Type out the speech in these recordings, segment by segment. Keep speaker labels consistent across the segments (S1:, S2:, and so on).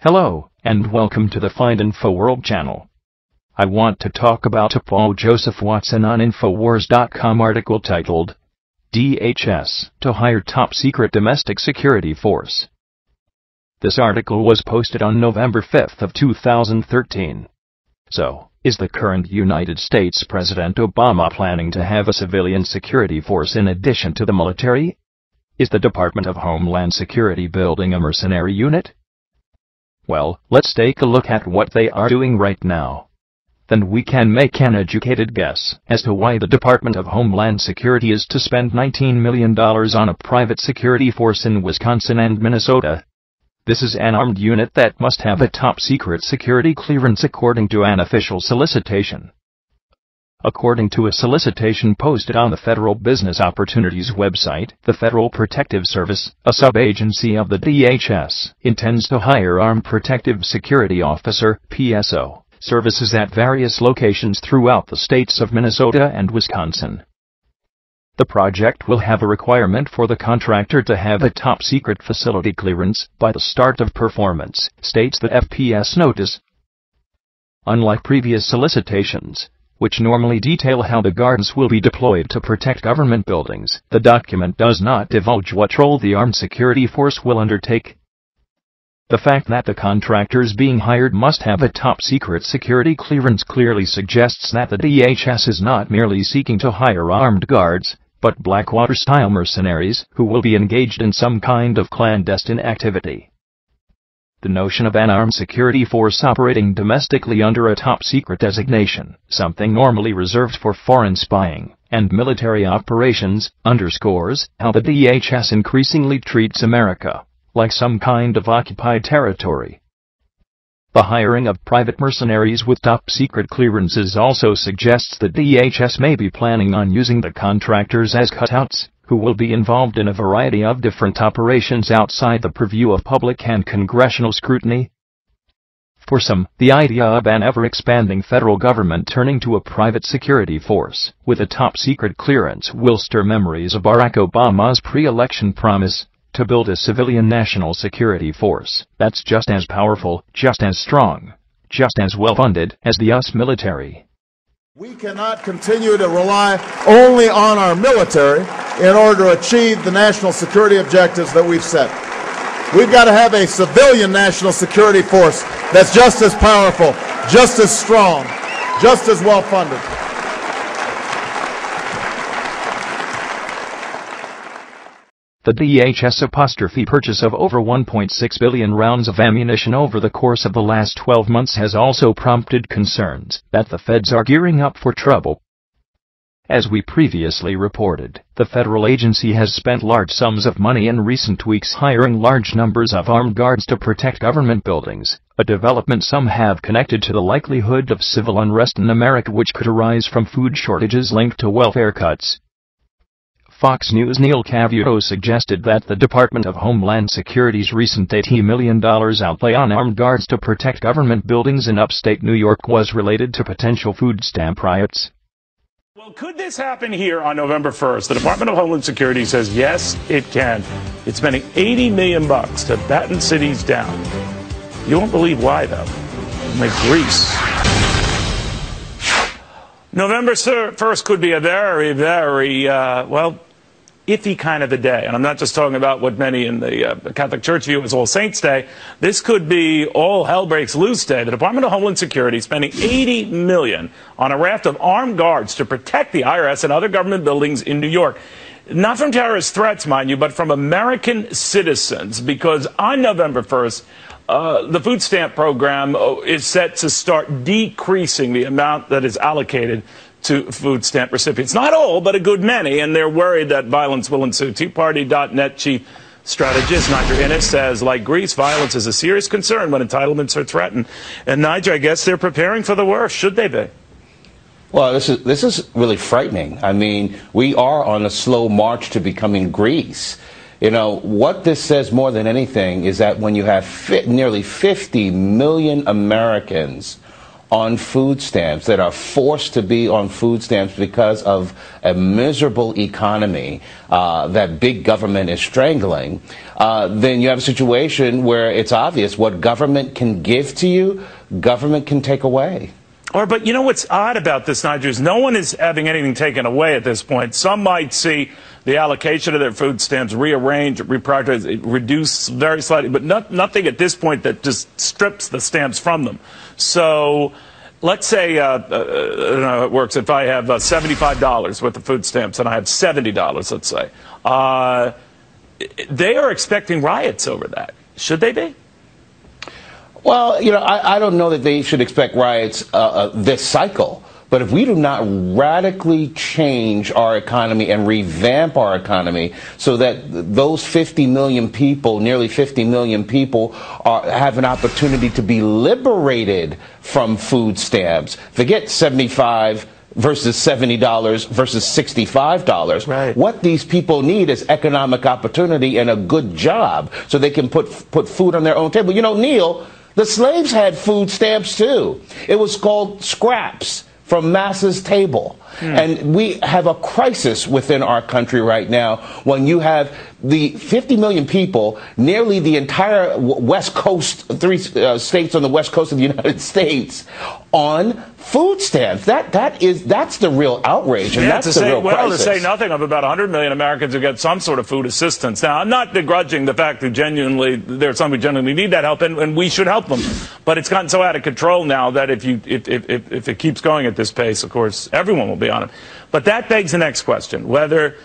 S1: Hello, and welcome to the Find Info World channel. I want to talk about a Paul Joseph Watson on Infowars.com article titled, DHS to hire top secret domestic security force. This article was posted on November 5th of 2013. So, is the current United States President Obama planning to have a civilian security force in addition to the military? Is the Department of Homeland Security building a mercenary unit? Well, let's take a look at what they are doing right now. Then we can make an educated guess as to why the Department of Homeland Security is to spend $19 million on a private security force in Wisconsin and Minnesota. This is an armed unit that must have a top-secret security clearance according to an official solicitation. According to a solicitation posted on the Federal Business Opportunities website, the Federal Protective Service, a sub-agency of the DHS, intends to hire Armed Protective Security Officer, PSO, services at various locations throughout the states of Minnesota and Wisconsin. The project will have a requirement for the contractor to have a top-secret facility clearance by the start of performance, states the FPS notice. Unlike previous solicitations, which normally detail how the guards will be deployed to protect government buildings, the document does not divulge what role the armed security force will undertake. The fact that the contractors being hired must have a top-secret security clearance clearly suggests that the DHS is not merely seeking to hire armed guards, but Blackwater-style mercenaries who will be engaged in some kind of clandestine activity. The notion of an armed security force operating domestically under a top-secret designation, something normally reserved for foreign spying and military operations, underscores how the DHS increasingly treats America like some kind of occupied territory. The hiring of private mercenaries with top-secret clearances also suggests that DHS may be planning on using the contractors as cutouts, who will be involved in a variety of different operations outside the purview of public and congressional scrutiny. For some, the idea of an ever-expanding federal government turning to a private security force with a top-secret clearance will stir memories of Barack Obama's pre-election promise to build a civilian national security force that's just as powerful, just as strong, just as well-funded as the US military.
S2: We cannot continue to rely only on our military in order to achieve the national security objectives that we've set. We've got to have a civilian national security force that's just as powerful, just as strong, just as well-funded.
S1: The DHS purchase of over 1.6 billion rounds of ammunition over the course of the last 12 months has also prompted concerns that the feds are gearing up for trouble. As we previously reported, the federal agency has spent large sums of money in recent weeks hiring large numbers of armed guards to protect government buildings, a development some have connected to the likelihood of civil unrest in America which could arise from food shortages linked to welfare cuts. Fox News' Neil Cavuto suggested that the Department of Homeland Security's recent $80 million outlay on armed guards to protect government buildings in upstate New York was related to potential food stamp riots.
S3: Well, could this happen here on November 1st? The Department of Homeland Security says, yes, it can. It's spending $80 million to batten cities down. You won't believe why, though. Like Greece. November 1st could be a very, very, iffy kind of a day. And I'm not just talking about what many in the Catholic Church view as All Saints' Day. This could be all hell breaks loose day. The Department of Homeland Security spending $80 million on a raft of armed guards to protect the IRS and other government buildings in New York. Not from terrorist threats, mind you, but from American citizens, because on November 1st, the food stamp program is set to start decreasing the amount that is allocated to food stamp recipients. Not all, but a good many, and they're worried that violence will ensue. TeaParty.net chief strategist Niger Innes says, like Greece, violence is a serious concern when entitlements are threatened. And Niger, I guess they're preparing for the worst. Should they be?
S4: Well, this is really frightening. I mean, we are on a slow march to becoming Greece. You know, what this says more than anything is that when you have nearly 50 million Americans on food stamps, that are forced to be on food stamps because of a miserable economy that big government is strangling, then you have a situation where it's obvious what government can give to you, government can take away.
S3: But you know what's odd about this, Nigel, is no one is having anything taken away at this point. Some might see the allocation of their food stamps rearranged, reprioritized, reduced very slightly, but nothing at this point that just strips the stamps from them. So let's say, I don't know how it works, if I have $75 worth of food stamps and I have $70, let's say, they are expecting riots over that. Should they be?
S4: Well, you know, I don't know that they should expect riots this cycle. But if we do not radically change our economy and revamp our economy so that those 50 million people, nearly 50 million people, have an opportunity to be liberated from food stamps, forget 75 versus $70 versus $65.
S3: Right.
S4: What these people need is economic opportunity and a good job so they can put food on their own table. You know, Neil, the slaves had food stamps too. It was called scraps from masses' table. And we have a crisis within our country right now when you have the 50 million people, nearly the entire West Coast, three states on the West Coast of the United States, on food stamps. That's the real outrage, and that's the real crisis.
S3: To say nothing of about 100 million Americans who get some sort of food assistance. Now, I'm not begrudging the fact that there are some who genuinely need that help, and we should help them. But it's gotten so out of control now that if it keeps going at this pace, of course, everyone will be on it. But that begs the next question, whether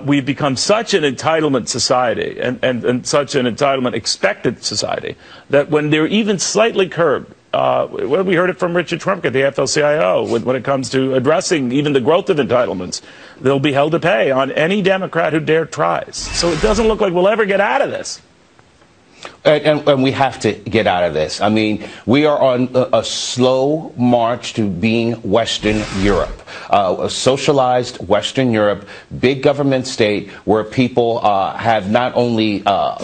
S3: we've become such an entitlement society and such an entitlement expected society that when they're even slightly curbed, well, we heard it from Richard Trump at the AFL-CIO when it comes to addressing even the growth of entitlements, they'll be held to pay on any Democrat who dare tries. So it doesn't look like we'll ever get out of this.
S4: And we have to get out of this. I mean, we are on a slow march to being Western Europe, a socialized Western Europe, big government state where people have not only on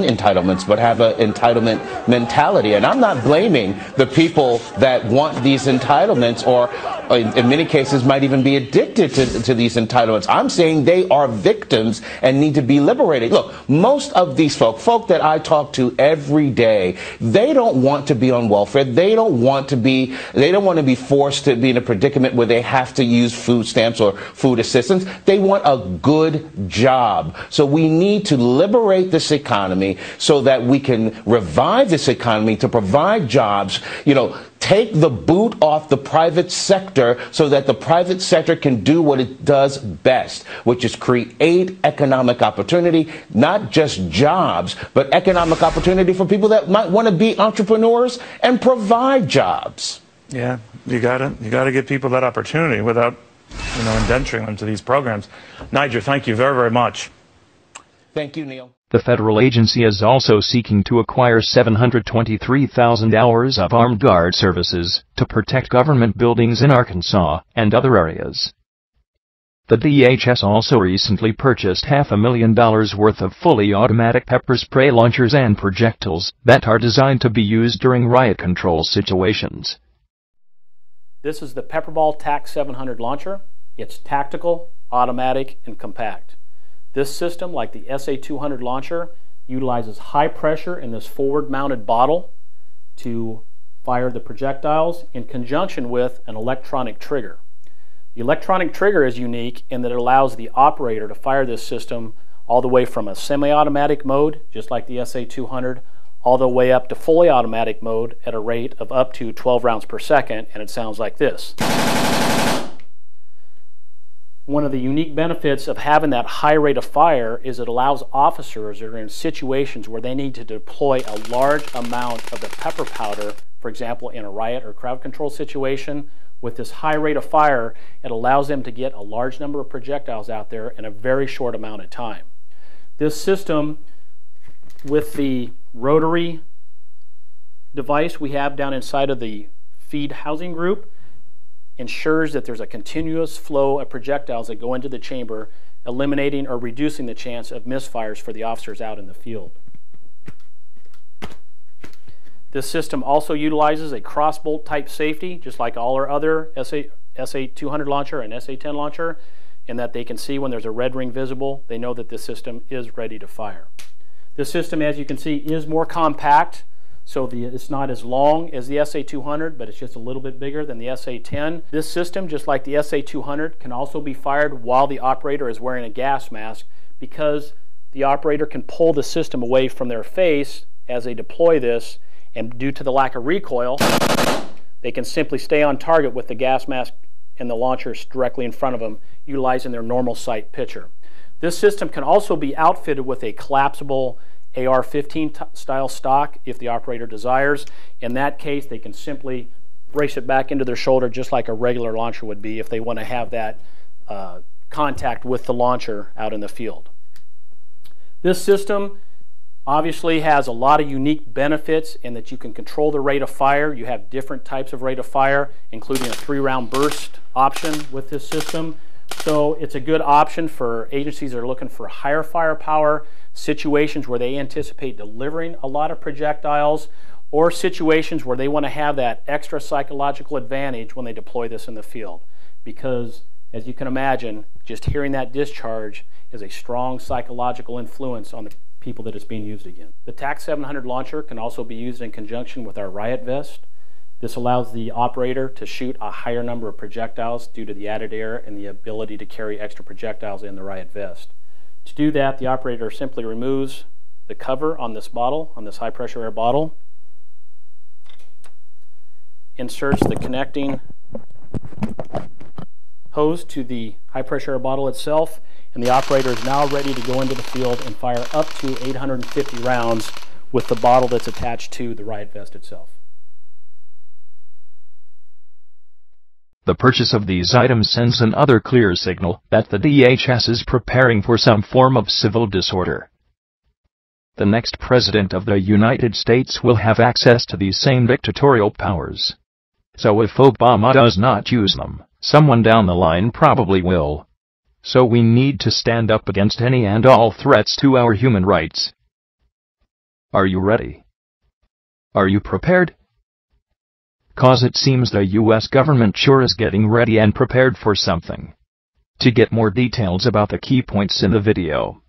S4: entitlements, but have an entitlement mentality. And I'm not blaming the people that want these entitlements or in many cases might even be addicted to these entitlements. I'm saying they are victims and need to be liberated. Look, most of these folk that I talk to every day, they don't want to be on welfare. They don't want to be forced to be in a predicament where they have to use food stamps or food assistance. They want a good job. So we need to liberate this economy so that we can revive this economy to provide jobs, you know, take the boot off the private sector so that the private sector can do what it does best, which is create economic opportunity, not just jobs, but economic opportunity for people that might want to be entrepreneurs and provide jobs.
S3: Yeah, you gotta give people that opportunity without, you know, indenturing them to these programs. Niger, thank you very, very much.
S4: Thank you, Neil.
S1: The federal agency is also seeking to acquire 723,000 hours of armed guard services to protect government buildings in Arkansas and other areas. The DHS also recently purchased $500,000 worth of fully automatic pepper spray launchers and projectiles that are designed to be used during riot control situations.
S5: This is the Pepperball TAC 700 launcher. It's tactical, automatic, and compact. This system, like the SA200 launcher, utilizes high pressure in this forward-mounted bottle to fire the projectiles in conjunction with an electronic trigger. The electronic trigger is unique in that it allows the operator to fire this system all the way from a semi-automatic mode, just like the SA200, all the way up to fully automatic mode at a rate of up to 12 rounds per second, and it sounds like this. One of the unique benefits of having that high rate of fire is it allows officers that are in situations where they need to deploy a large amount of the pepper powder, for example, in a riot or crowd control situation. With this high rate of fire, it allows them to get a large number of projectiles out there in a very short amount of time. This system, with the rotary device we have down inside of the feed housing group, ensures that there's a continuous flow of projectiles that go into the chamber, eliminating or reducing the chance of misfires for the officers out in the field. This system also utilizes a cross-bolt type safety, just like all our other SA200 launcher and SA10 launcher, in that they can see when there's a red ring visible. They know that this system is ready to fire. This system, as you can see, is more compact, so it's not as long as the SA200, but it's just a little bit bigger than the SA10. This system, just like the SA200, can also be fired while the operator is wearing a gas mask, because the operator can pull the system away from their face as they deploy this, and due to the lack of recoil, they can simply stay on target with the gas mask and the launchers directly in front of them, utilizing their normal sight picture. This system can also be outfitted with a collapsible AR-15 style stock if the operator desires. In that case, they can simply brace it back into their shoulder just like a regular launcher would be if they want to have that contact with the launcher out in the field. This system obviously has a lot of unique benefits in that you can control the rate of fire. You have different types of rate of fire, including a 3-round burst option with this system. So it's a good option for agencies that are looking for higher firepower, situations where they anticipate delivering a lot of projectiles, or situations where they want to have that extra psychological advantage when they deploy this in the field. Because, as you can imagine, just hearing that discharge is a strong psychological influence on the people that it's being used against. The TAC 700 launcher can also be used in conjunction with our riot vest. This allows the operator to shoot a higher number of projectiles due to the added air and the ability to carry extra projectiles in the riot vest. To do that, the operator simply removes the cover on this bottle, on this high pressure air bottle, inserts the connecting hose to the high pressure air bottle itself, and the operator is now ready to go into the field and fire up to 850 rounds with the bottle that's attached to the riot vest itself.
S1: The purchase of these items sends another clear signal that the DHS is preparing for some form of civil disorder. The next president of the United States will have access to these same dictatorial powers. So if Obama does not use them, someone down the line probably will. So we need to stand up against any and all threats to our human rights. Are you ready? Are you prepared? 'Cause it seems the US government sure is getting ready and prepared for something. To get more details about the key points in the video,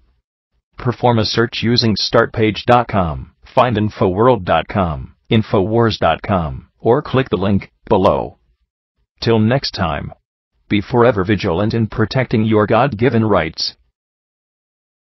S1: perform a search using startpage.com, findinfoworld.com, infowars.com, or click the link below. Till next time, be forever vigilant in protecting your God-given rights.